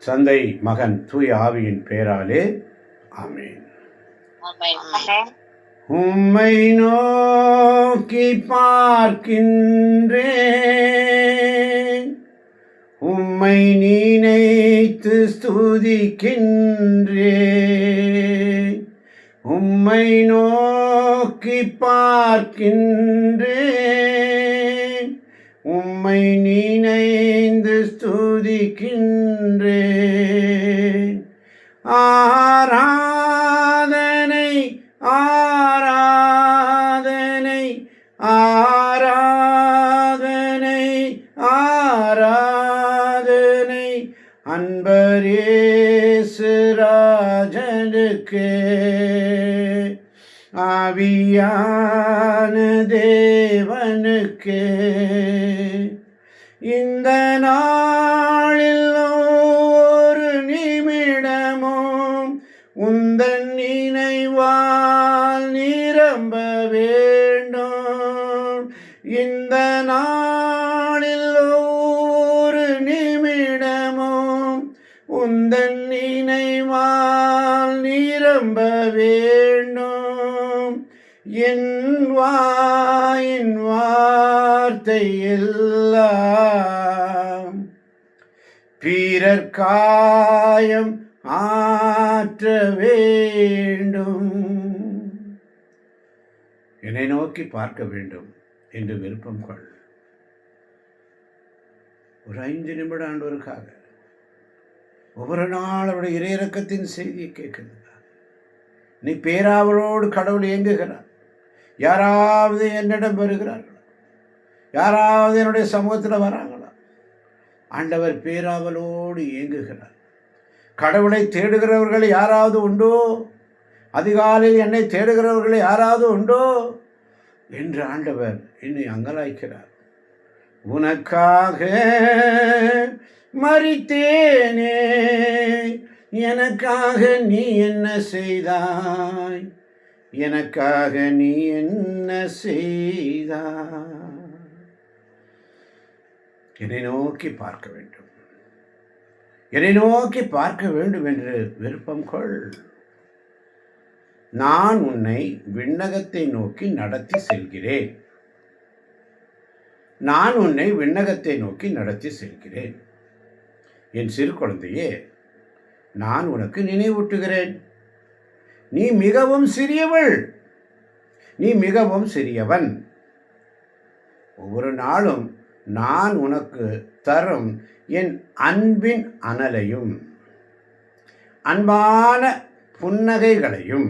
தந்தை, மகன், தூய ஆவியின் பெயராலே ஆமென். உம்மை நோக்கி பார்க்கின்றேன், உம்மை நினைத்து ஸ்துதிக்கின்றேன். உம்மை நோக்கி பார்க்கின்றேன், உம்மை நினைந்து ஸ்துதிக்கின்றேன். ஆராதனை ஆராதனை ஆராதனை ஆராதனை அன்பரேசு ராஜனுக்கே, ஆவியான தேவனுக்கே. இந்த நாளில் ஒரு நிமிடமும் உந்தன் நினைவால் நிரம்ப வேண்டும். இந்த நாளில் ஒரு நிமிடமும் உந்தன் நினைவால் நிரம்ப வேண்டும். என் வாயின் வார்த்தை எல்லாம் பிறர் காயம் ஆற்ற வேண்டும். என்னை நோக்கி பார்க்க வேண்டும் என்று விருப்பம் கொள். ஒரு 5 நிமிடம் ஆண்டவருக்காக ஒவ்வொரு நாள் அவருடைய இறையிறக்கத்தின் செய்தியை கேட்குறதுக்காக நீ பேராவலோடு கடவுள் இயங்குகிறார். யாராவது என்னிடம் வருகிறார்களா? யாராவது என்னுடைய சமூகத்தில் வராங்களா? ஆண்டவர் பேராவலோடு இயங்குகிறார். கடவுளை தேடுகிறவர்கள் யாராவது உண்டோ? அதிகாலையில் என்னை தேடுகிறவர்கள் யாராவது உண்டோ என்று ஆண்டவர் என்னை அங்கலாய்க்கிறார். உனக்காக மரித்தேனே, எனக்காக நீ என்ன செய்தாய்? எனக்காக நீ என்ன செய்தாய்? என்னை நோக்கி பார்க்க வேண்டும், என்னை நோக்கி பார்க்க வேண்டும் என்று விருப்பம் கொள். நான் உன்னை விண்ணகத்தை நோக்கி நடத்தி செல்கிறேன். நான் உன்னை விண்ணகத்தை நோக்கி நடத்தி செல்கிறேன். என் சிறு குழந்தையே, நான் உனக்கு நினைவூட்டுகிறேன். நீ மிகவும் சிறியவள், நீ மிகவும் சிறியவன். ஒவ்வொரு நாளும் நான் உனக்கு தரும் என் அன்பின் அனலையும் அன்பான புன்னகைகளையும்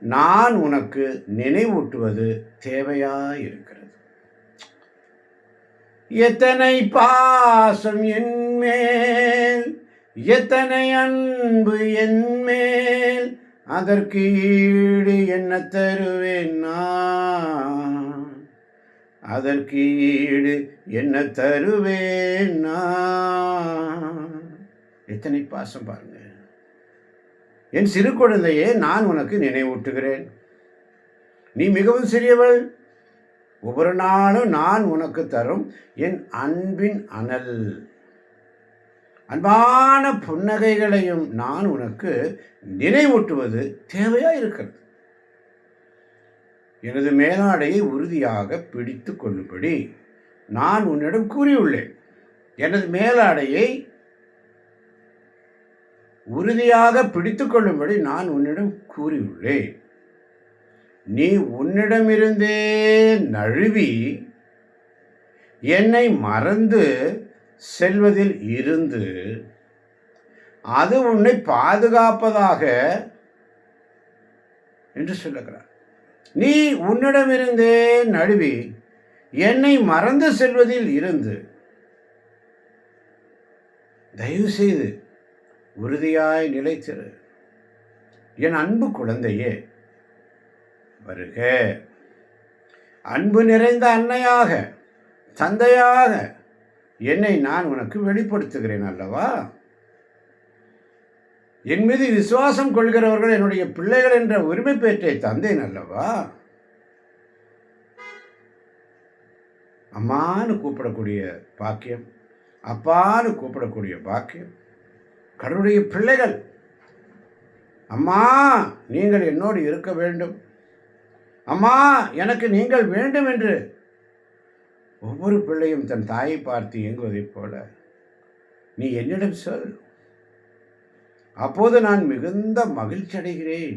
நான் உனக்கு நினைவூட்டுவது தேவையாயிருக்கிறது. எத்தனை பாசம் என்மேல், எத்தனை அன்பு என்மேல், அதற்கு ஈடு என்ன தருவேன் நான்? அதற்கு ஈடு என்ன தருவேன் நான்? எத்தனை பாசம் பாருங்க. என் சிறு குழந்தையே, நான் உனக்கு நினைவூட்டுகிறேன். நீ மிகவும் சிறியவள். ஒவ்வொரு நாளும் நான் உனக்கு தரும் என் அன்பின் அனல், அன்பான புன்னகைகளையும் நான் உனக்கு நினைவூட்டுவது தேவையா இருக்கிறது. எனது மேலாடையை உறுதியாக பிடித்து கொள்ளும்படி நான் உன்னிடம் கூறியுள்ளேன். எனது மேலாடையை உறுதியாக பிடித்து கொள்ளும்படி நான் உன்னிடம் கூறியுள்ளேன். நீ உன்னிடமிருந்தே நழுவி என்னை மறந்து செல்வதில் இருந்து அது உன்னை பாதுகாப்பதாக என்று சொல்லுகிறார். நீ உன்னிடமிருந்தே நழுவி என்னை மறந்து செல்வதில் இருந்து தயவு செய்து உறுதியாய் நிலைத்திரு. என் அன்பு குழந்தையே, வருக. அன்பு நிறைந்த அன்னையாக, தந்தையாக என்னை நான் உனக்கு வெளிப்படுத்துகிறேன் அல்லவா? என் மீது விசுவாசம் கொள்கிறவர்கள் என்னுடைய பிள்ளைகள் என்ற உரிமை பெற்றை தந்தேன் அல்லவா? அம்மானு கூப்பிடக்கூடிய பாக்கியம், அப்பான்னு கூப்பிடக்கூடிய பாக்கியம் கடவுளுடைய பிள்ளைகள், அம்மா நீங்கள் என்னோடு இருக்க வேண்டும், அம்மா எனக்கு நீங்கள் வேண்டும் என்று ஒவ்வொரு பிள்ளையும் தன் தாயை பார்த்து இயங்குவதைப் போல நீ என்னிடம் சொல், அப்போது நான் மிகுந்த மகிழ்ச்சி அடைகிறேன்.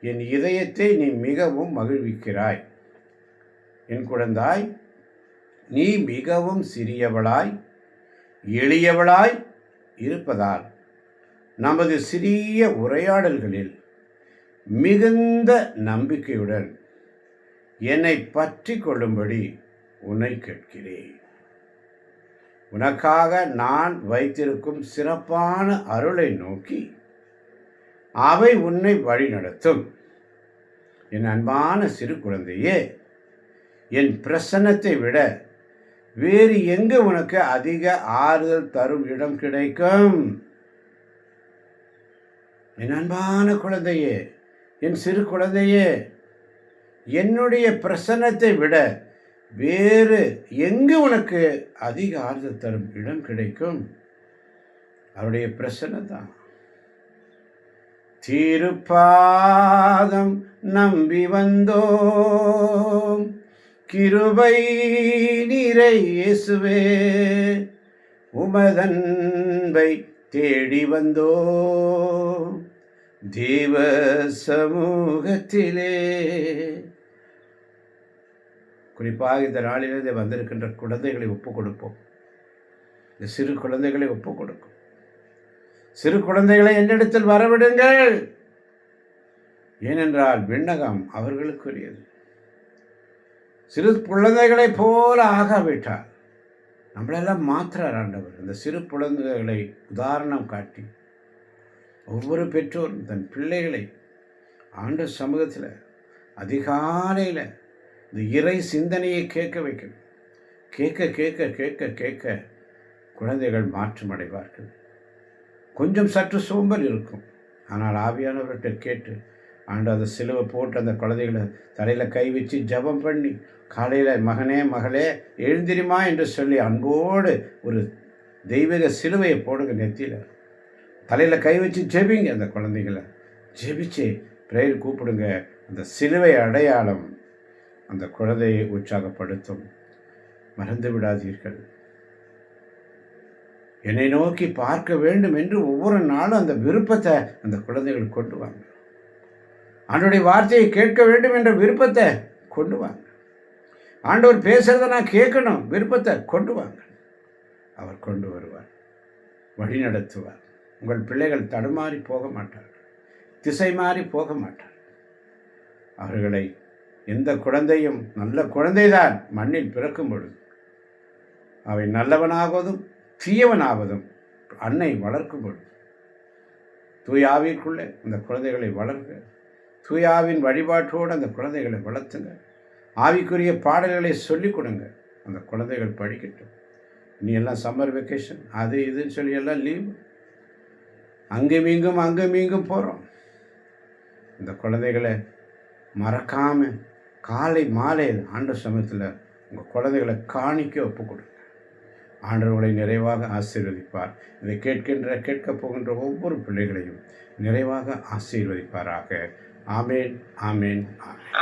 என் இதயத்தை நீ மிகவும் மகிழ்விக்கிறாய். என் குழந்தாய், நீ மிகவும் சிறியவளாய் எளியவளாய் இருப்பதால் நமது சிறிய உரையாடல்களில் மிகுந்த நம்பிக்கையுடன் என்னை பற்றி கொள்ளும்படி உன்னை கேட்கிறேன். உனக்காக நான் வைத்திருக்கும் சிறப்பான அருளை நோக்கி அவை உன்னை வழிநடத்தும். என் அன்பான சிறு குழந்தையே, என் பிரசன்னத்தை விட வேறு எங்கு உனக்கு அதிக ஆறுதல் தரும் இடம் கிடைக்கும்? என் அன்பான குழந்தையே, என் சிறு குழந்தையே, என்னுடைய பிரசன்னத்தை விட வேறு எங்கு உனக்கு அதிக ஆறுதல் தரும் இடம் கிடைக்கும்? அவருடைய பிரசன்னம்தான். திருப்பாதம் நம்பி வந்தோம், கிருபை நிறை இயேசுவே, உமதன்பை தேடி வந்தோம் தேவ சமூகத்திலே. குறிப்பாக இந்த நாளிலிருந்து வந்திருக்கின்ற குழந்தைகளை ஒப்புக் கொடுப்போம். இந்த சிறு குழந்தைகளை ஒப்புக் கொடுக்கும். சிறு குழந்தைகளை என்னிடத்தில் வரவிடுங்கள், ஏனென்றால் விண்ணகம் அவர்களுக்குரியது. சிறு குழந்தைகளைப் போல ஆகாவிட்டால் நம்மளெல்லாம் மாற்றுறார் ஆண்டவர். இந்த சிறு குழந்தைகளை உதாரணம் காட்டி ஒவ்வொரு பெற்றோரும் தன் பிள்ளைகளை ஆண்டவர் சமூகத்தில் அதிகாலையில் இந்த இறை சிந்தனையை கேட்க வைக்கணும். கேட்க கேட்க கேட்க கேட்க குழந்தைகள் மாற்றம் அடைவார்கள். கொஞ்சம் சற்று சோம்பல் இருக்கும், ஆனால் ஆவியானவர்கிட்ட கேட்டு ஆண்டு அந்த சிலுவை போட்டு அந்த குழந்தைகளை தலையில் கை வச்சு ஜெபம் பண்ணி காலையில் மகனே மகளே எழுந்திரிமா என்று சொல்லி அன்போடு ஒரு தெய்வீக சிலுவையை போடுங்க. நெத்தியில் தலையில் கை வச்சு ஜெபிங்க. அந்த குழந்தைகளை ஜெபிச்சு பிரேயர் கூப்பிடுங்க. அந்த சிலுவை அடையாளம் அந்த குழந்தையை உற்சாகப்படுத்தும். மறந்து விடாதீர்கள். என்னை நோக்கி பார்க்க வேண்டும் என்று ஒவ்வொரு நாளும் அந்த விருப்பத்தை அந்த குழந்தைகள் கொண்டு வாங்க. ஆண்டவருடைய வார்த்தையை கேட்க வேண்டும் என்ற விருப்பத்தை கொண்டு வாங்க. ஆண்டவர் பேசுறதை நான் கேட்கணும் விருப்பத்தை கொண்டு வாங்க. அவர் கொண்டு வருவார், வழி நடத்துவார். உங்கள் பிள்ளைகள் தடுமாறி போக மாட்டார்கள், திசை மாறி போக மாட்டார்கள். அவர்களை எந்த குழந்தையும் நல்ல குழந்தைதான் மண்ணில் பிறக்கும் பொழுது அவை நல்லவனாவதும் தீயவனாவதும் அன்னை வளர்க்கும் பொழுது தூயாவிற்குள்ளே அந்த குழந்தைகளை வளர்க்க, தூயாவின் வழிபாட்டோடு அந்த குழந்தைகளை வளர்த்துங்க. ஆவிக்குரிய பாடல்களை சொல்லிக் கொடுங்க. அந்த குழந்தைகள் படிக்கட்டும். நீ எல்லாம் சம்மர் வெக்கேஷன் அது இதுன்னு சொல்லி எல்லாம் லீவு, அங்கும் இங்கும் போகிறோம். இந்த குழந்தைகளை மறக்காமல் காலை மாலையில் ஆண்டவர் சமயத்தில் உங்கள் குழந்தைகளை காணிக்க ஒப்பு கொடுங்க. ஆண்டவர்களை நிறைவாக ஆசீர்வதிப்பார். இதை கேட்கப் போகின்ற ஒவ்வொரு பிள்ளைகளையும் நிறைவாக ஆசீர்வதிப்பாராக. ஆமேன், ஆமேன், ஆமேன்.